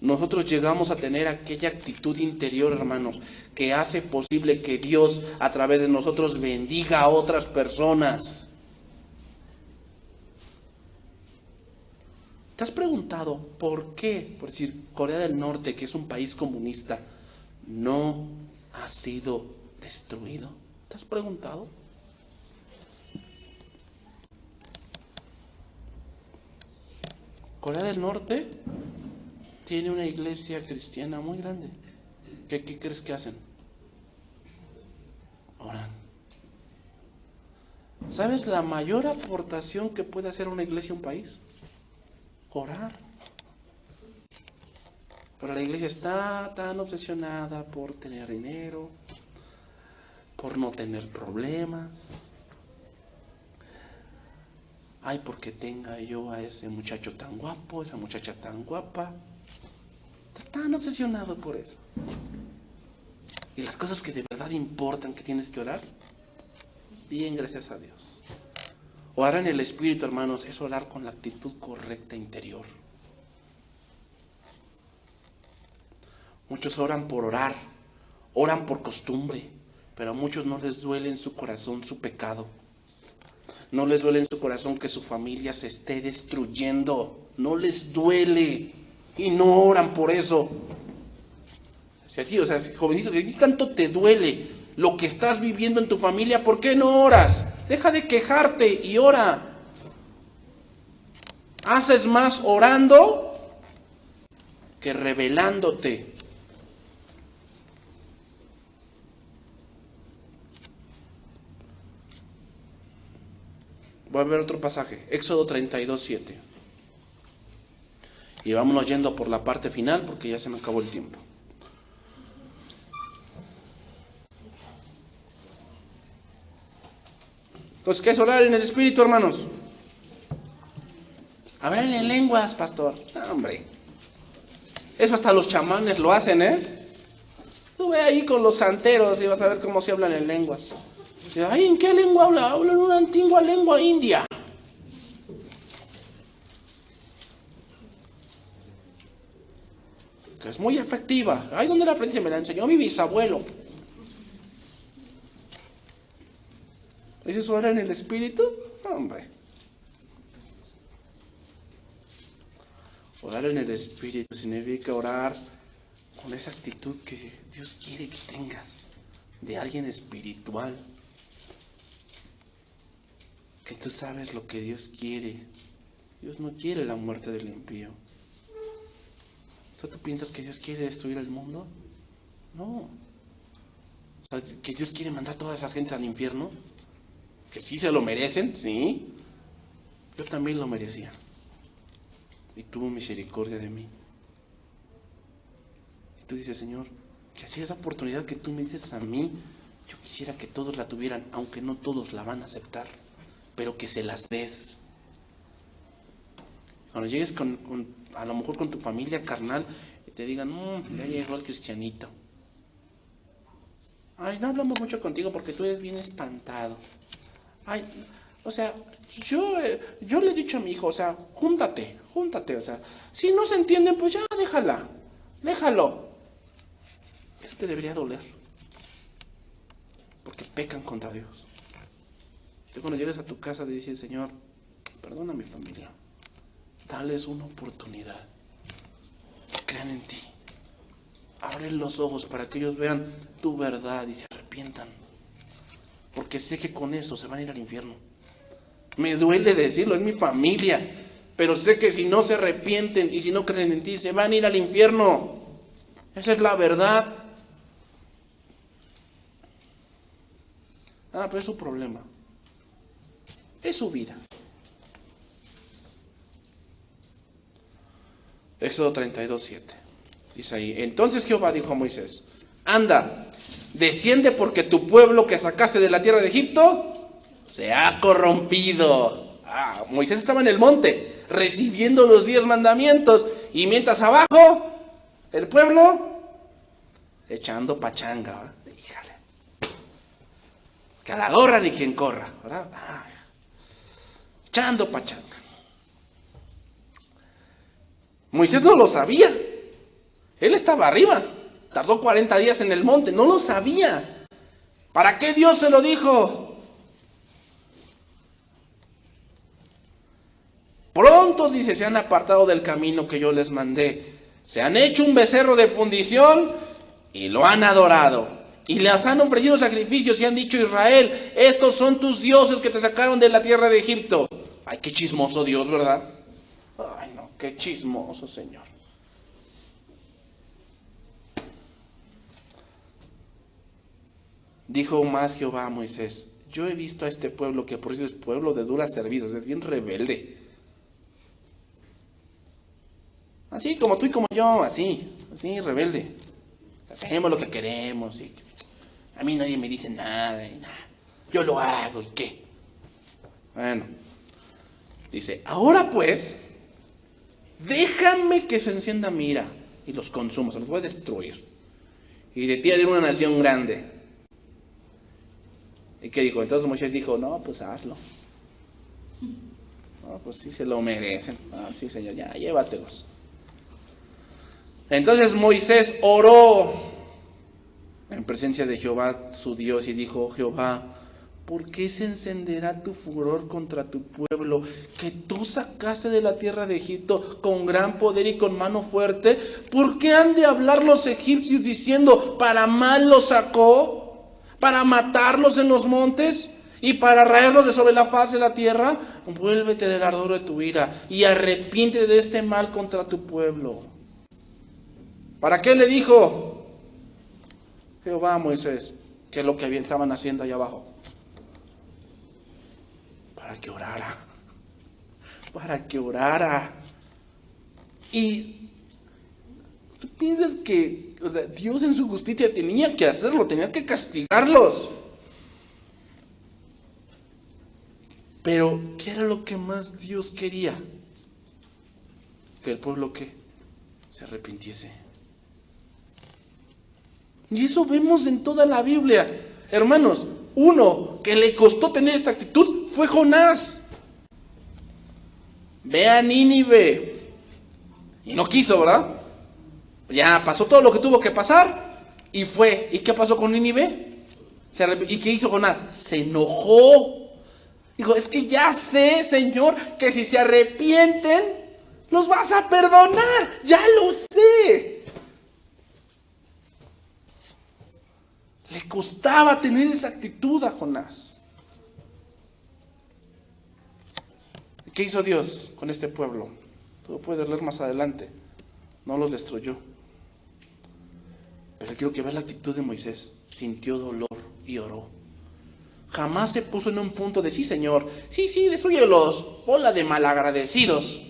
Nosotros llegamos a tener aquella actitud interior, hermanos, que hace posible que Dios a través de nosotros bendiga a otras personas. ¿Te has preguntado por qué, por decir, Corea del Norte, que es un país comunista, no ha sido destruido? ¿Te has preguntado? Corea del Norte tiene una iglesia cristiana muy grande. ¿Qué crees que hacen? Oran. ¿Sabes la mayor aportación que puede hacer una iglesia a un país? Orar. Pero la iglesia está tan obsesionada por tener dinero, por no tener problemas. Porque tenga yo a ese muchacho tan guapo, esa muchacha tan guapa. Estás tan obsesionado por eso. Y las cosas que de verdad importan, que tienes que orar, bien, gracias a Dios. Orar en el Espíritu, hermanos, es orar con la actitud correcta interior. Muchos oran por orar, oran por costumbre, pero a muchos no les duele en su corazón su pecado. No les duele en su corazón que su familia se esté destruyendo. No les duele y no oran por eso. O sea, jovencito, si a ti tanto te duele lo que estás viviendo en tu familia, ¿por qué no oras? Deja de quejarte y ora. Haces más orando que rebelándote. Voy a ver otro pasaje, Éxodo 32:7. Y vámonos yendo por la parte final porque ya se me acabó el tiempo. Entonces, ¿qué es orar en el Espíritu, hermanos? Hablar en lenguas, pastor. No, hombre. Eso hasta los chamanes lo hacen, ¿eh? Tú ve ahí con los santeros y vas a ver cómo se hablan en lenguas. Ay, ¿en qué lengua habla? Habla en una antigua lengua india. Que es muy efectiva. Ay, ¿dónde la aprendí? Me la enseñó mi bisabuelo. ¿Es orar en el Espíritu? No, hombre. Orar en el Espíritu significa orar con esa actitud que Dios quiere que tengas, de alguien espiritual. Que tú sabes lo que Dios quiere. Dios no quiere la muerte del impío. ¿O sea, tú piensas que Dios quiere destruir el mundo? No. O sea, que Dios quiere mandar a todas esas gentes al infierno. Que sí se lo merecen, sí. Yo también lo merecía. Y tuvo misericordia de mí. Y tú dices, Señor, que así esa oportunidad que tú me dices a mí, yo quisiera que todos la tuvieran, aunque no todos la van a aceptar, pero que se las des. Cuando llegues a lo mejor con tu familia carnal, y te digan, ya llegó el cristianito. Ay, no hablamos mucho contigo porque tú eres bien espantado. Ay, o sea, yo le he dicho a mi hijo, o sea, júntate, o sea, si no se entienden, pues ya déjalo. Eso te debería doler, porque pecan contra Dios. Tú cuando llegas a tu casa te dices, Señor, perdona a mi familia, dales una oportunidad, crean en ti, abre los ojos para que ellos vean tu verdad y se arrepientan, porque sé que con eso se van a ir al infierno. Me duele decirlo, es mi familia, pero sé que si no se arrepienten y si no creen en ti, se van a ir al infierno. Esa es la verdad. Pero es su problema. Es su vida. Éxodo 32:7. Dice ahí, entonces Jehová dijo a Moisés, anda, desciende porque tu pueblo que sacaste de la tierra de Egipto se ha corrompido. Moisés estaba en el monte recibiendo los 10 mandamientos y mientras abajo el pueblo echando pachanga, ¿verdad? Híjale, que a la gorra ni quien corra, ¿verdad? Echando pachanga. Moisés no lo sabía, él estaba arriba, tardó 40 días en el monte, no lo sabía. ¿Para qué Dios se lo dijo? Prontos, dice, se han apartado del camino que yo les mandé. Se han hecho un becerro de fundición y lo han adorado. Y les han ofrecido sacrificios y han dicho, Israel, estos son tus dioses que te sacaron de la tierra de Egipto. Ay, qué chismoso Dios, ¿verdad? Ay, no, qué chismoso, Señor. Dijo más Jehová a Moisés, yo he visto a este pueblo que por eso es pueblo de dura servicios, es bien rebelde. Así como tú y como yo, así rebelde. Hacemos lo que queremos y a mí nadie me dice nada, yo lo hago y qué. Bueno, dice, ahora pues, déjame que se encienda mi ira y los consumo, se los voy a destruir. Y de ti haré una nación grande. ¿Y qué dijo? Entonces Moisés dijo, no, pues hazlo. No, pues sí se lo merecen. Sí, Señor, ya, llévatelos. Entonces Moisés oró en presencia de Jehová su Dios y dijo, Jehová, ¿por qué se encenderá tu furor contra tu pueblo, que tú sacaste de la tierra de Egipto con gran poder y con mano fuerte? ¿Por qué han de hablar los egipcios diciendo, para mal los sacó, para matarlos en los montes y para raerlos de sobre la faz de la tierra? Vuélvete del ardor de tu ira y arrepiéntete de este mal contra tu pueblo. ¿Para qué le dijo Jehová a Moisés? ¿Qué es lo que estaban haciendo allá abajo? Para que orara. Y tú piensas que, Dios en su justicia tenía que hacerlo, tenía que castigarlos. Pero, ¿qué era lo que más Dios quería? Que el pueblo, ¿qué? Se arrepintiese. Y eso vemos en toda la Biblia. Hermanos, uno que le costó tener esta actitud fue Jonás. Ve a Nínive. Y no quiso, ¿verdad? Ya pasó todo lo que tuvo que pasar y fue. ¿Y qué pasó con Nínive? ¿Y qué hizo Jonás? Se enojó. Dijo, es que ya sé, Señor, que si se arrepienten, los vas a perdonar. Ya lo sé. Le costaba tener esa actitud a Jonás. ¿Qué hizo Dios con este pueblo? Tú lo puedes leer más adelante. No los destruyó. Pero quiero que veas la actitud de Moisés. Sintió dolor y oró. Jamás se puso en un punto de, sí, Señor, sí, destrúyelos, bola de malagradecidos.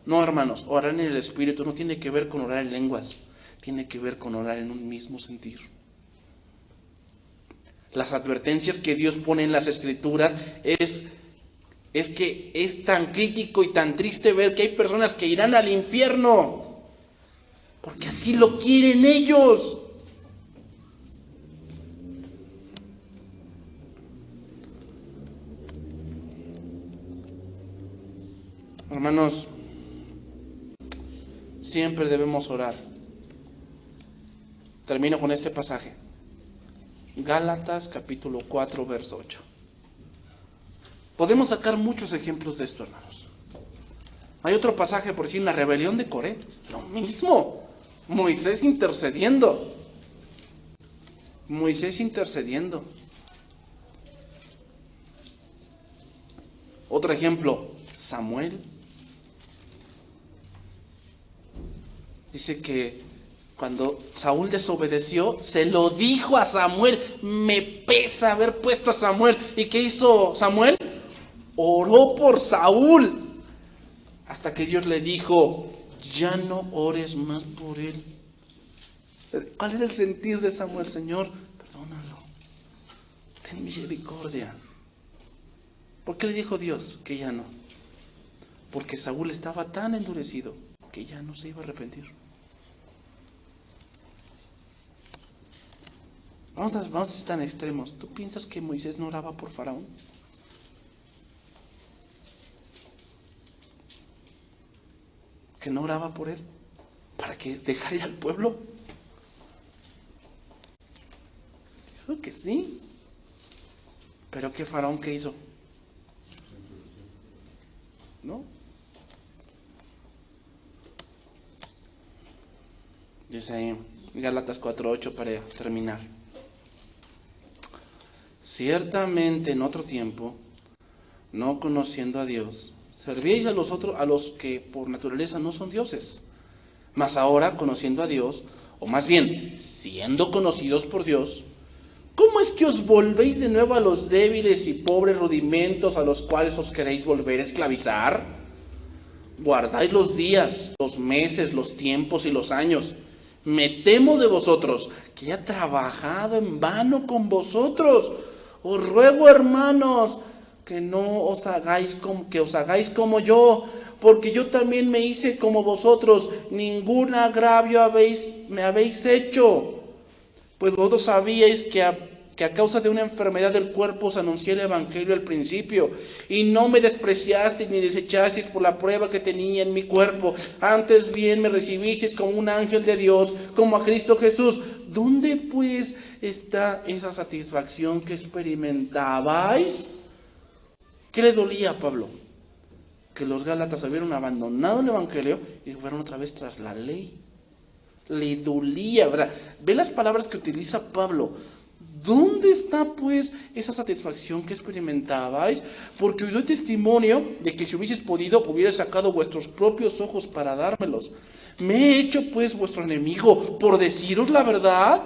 No, hermanos, orar en el Espíritu no tiene que ver con orar en lenguas. Tiene que ver con orar en un mismo sentir. Las advertencias que Dios pone en las Escrituras es que es tan crítico y tan triste ver que hay personas que irán al infierno, porque así lo quieren ellos. Hermanos, siempre debemos orar. Termino con este pasaje. Gálatas capítulo 4, verso 8. Podemos sacar muchos ejemplos de esto, hermanos. Hay otro pasaje, por decir, en la rebelión de Coré. Lo mismo. Moisés intercediendo. Otro ejemplo, Samuel. Dice que cuando Saúl desobedeció, se lo dijo a Samuel. Me pesa haber puesto a Samuel. ¿Y qué hizo Samuel? Oró por Saúl. Hasta que Dios le dijo, ya no ores más por él. ¿Cuál era el sentir de Samuel? Señor, perdónalo. Ten misericordia. ¿Por qué le dijo Dios que ya no? Porque Saúl estaba tan endurecido que ya no se iba a arrepentir. Vamos a estar en extremos. ¿Tú piensas que Moisés no oraba por Faraón? ¿Que no oraba por él? ¿Para que dejara ir al pueblo? Creo que sí. ¿Pero qué Faraón qué hizo? ¿No? Dice ahí, Gálatas 4:8 para terminar. Ciertamente en otro tiempo, no conociendo a Dios, servíais a los que por naturaleza no son dioses. Mas ahora, conociendo a Dios, o más bien, siendo conocidos por Dios, ¿cómo es que os volvéis de nuevo a los débiles y pobres rudimentos a los cuales os queréis volver a esclavizar? Guardáis los días, los meses, los tiempos y los años. Me temo de vosotros, que he trabajado en vano con vosotros. Os ruego, hermanos, que no os hagáis como yo, porque yo también me hice como vosotros. Ningún agravio me habéis hecho. Pues vosotros sabíais que a causa de una enfermedad del cuerpo os anuncié el Evangelio al principio, y no me despreciasteis ni desechasteis por la prueba que tenía en mi cuerpo. Antes bien me recibisteis como un ángel de Dios, como a Cristo Jesús. ¿Dónde pues está esa satisfacción que experimentabais? ¿Qué le dolía a Pablo? Que los Gálatas hubieran abandonado el Evangelio y fueron otra vez tras la ley. Le dolía, ¿verdad? Ve las palabras que utiliza Pablo. ¿Dónde está pues esa satisfacción que experimentabais? Porque os doy testimonio de que si hubieses podido, hubierais sacado vuestros propios ojos para dármelos. ¿Me he hecho pues vuestro enemigo por deciros la verdad?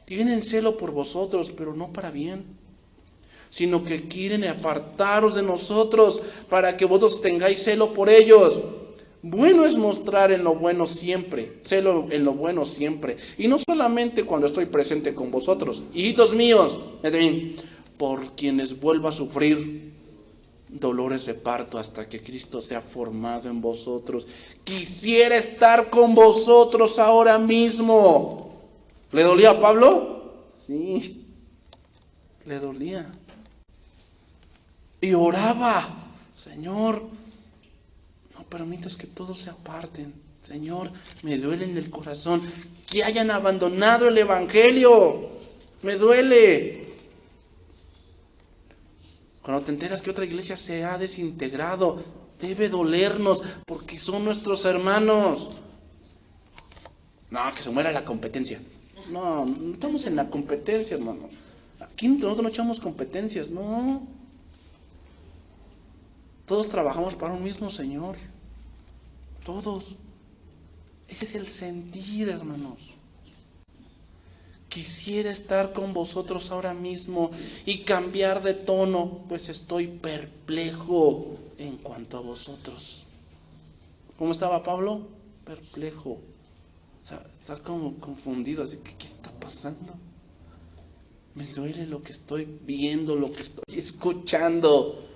Tienen celo por vosotros, pero no para bien, sino que quieren apartaros de nosotros para que vosotros tengáis celo por ellos. Bueno es mostrar en lo bueno siempre, celo en lo bueno siempre, y no solamente cuando estoy presente con vosotros, hijitos míos, por quienes vuelva a sufrir dolores de parto hasta que Cristo sea formado en vosotros. Quisiera estar con vosotros ahora mismo. ¿Le dolía a Pablo? Sí, le dolía. Y oraba, Señor, no permitas que todos se aparten. Señor, me duele en el corazón que hayan abandonado el Evangelio. Me duele. Cuando te enteras que otra iglesia se ha desintegrado, debe dolernos porque son nuestros hermanos. No, que se muera la competencia. No, no estamos en la competencia, hermanos. Aquí nosotros no echamos competencias, no. Todos trabajamos para un mismo Señor. Todos. Ese es el sentir, hermanos. Quisiera estar con vosotros ahora mismo y cambiar de tono, pues estoy perplejo en cuanto a vosotros. ¿Cómo estaba Pablo? Perplejo. O sea, está como confundido, así que ¿qué está pasando? Me duele lo que estoy viendo, lo que estoy escuchando.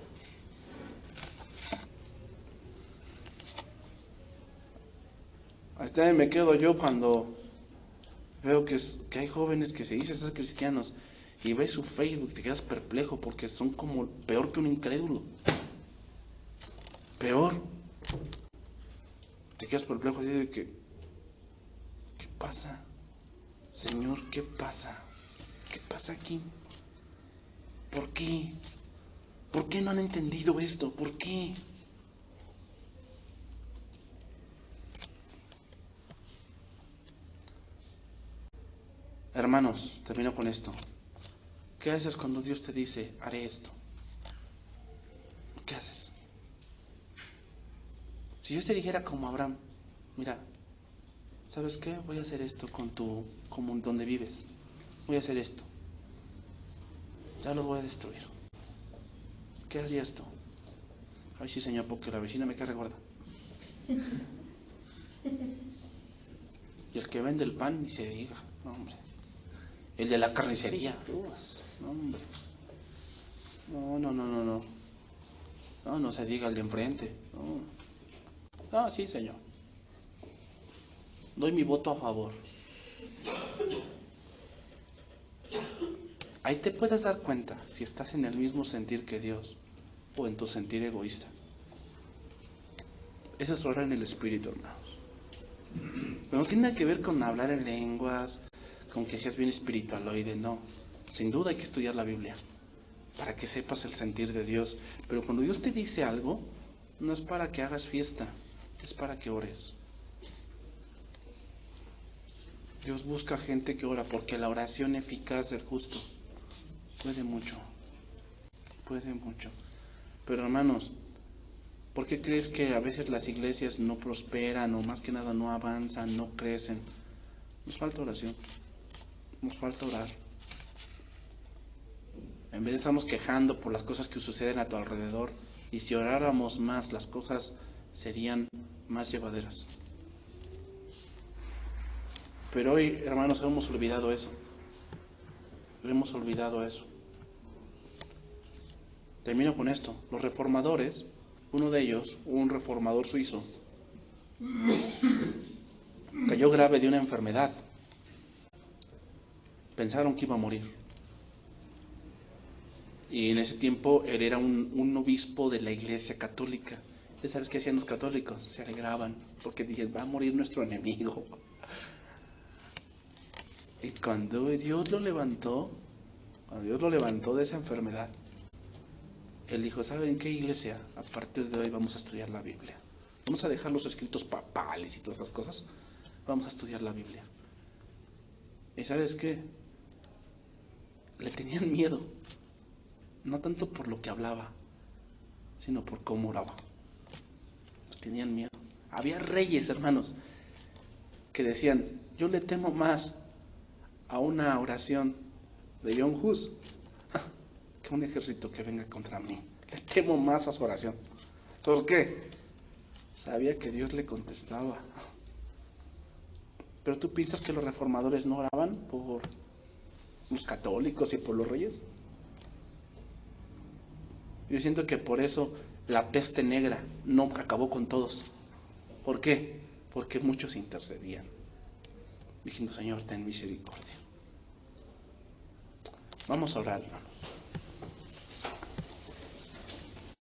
Hasta ahí me quedo yo cuando veo que hay jóvenes que se dicen ser cristianos y ves su Facebook y te quedas perplejo porque son como peor que un incrédulo. Peor. Te quedas perplejo así de que, ¿qué pasa? Señor, ¿qué pasa? ¿Qué pasa aquí? ¿Por qué? ¿Por qué no han entendido esto? ¿Por qué? Hermanos, termino con esto. ¿Qué haces cuando Dios te dice, haré esto? ¿Qué haces? Si Dios te dijera como Abraham, mira, ¿sabes qué? Voy a hacer esto como donde vives. Voy a hacer esto. Ya los voy a destruir. ¿Qué harías tú? Ay, sí, Señor, porque la vecina me cae gorda. Y el que vende el pan, ni se diga, no, hombre. El de la carnicería, no, hombre. No. No se diga el de enfrente. No, sí, Señor. Doy mi voto a favor. Ahí te puedes dar cuenta si estás en el mismo sentir que Dios o en tu sentir egoísta. Eso es orar en el Espíritu, hermanos. Pero no tiene nada que ver con hablar en lenguas, con que seas bien espiritualoide, no. Sin duda hay que estudiar la Biblia para que sepas el sentir de Dios. Pero cuando Dios te dice algo, no es para que hagas fiesta, es para que ores. Dios busca gente que ora porque la oración eficaz del justo puede mucho. Pero hermanos, ¿por qué crees que a veces las iglesias no prosperan o más que nada no avanzan, no crecen? Nos falta oración. Nos falta orar. En vez de estarnos quejando por las cosas que suceden a tu alrededor, y si oráramos más, las cosas serían más llevaderas. Pero hoy, hermanos, hemos olvidado eso. Termino con esto. Los reformadores, uno de ellos, un reformador suizo, cayó grave de una enfermedad. Pensaron que iba a morir. Y en ese tiempo él era un obispo de la Iglesia Católica. ¿Y sabes qué hacían los católicos? Se alegraban porque dijeron, va a morir nuestro enemigo. Y cuando Dios lo levantó, de esa enfermedad, él dijo, ¿saben qué, iglesia? A partir de hoy vamos a estudiar la Biblia. Vamos a dejar los escritos papales y todas esas cosas. Vamos a estudiar la Biblia. ¿Y sabes qué? Le tenían miedo. No tanto por lo que hablaba, sino por cómo oraba. Tenían miedo. Había reyes, hermanos, que decían, yo le temo más a una oración de John Hus que a un ejército que venga contra mí. Le temo más a su oración. ¿Por qué? Sabía que Dios le contestaba. Pero tú piensas que los reformadores no oraban por los católicos y por los reyes. Yo siento que por eso la peste negra no acabó con todos. ¿Por qué? Porque muchos intercedían, diciendo, Señor, ten misericordia. Vamos a orar, hermanos.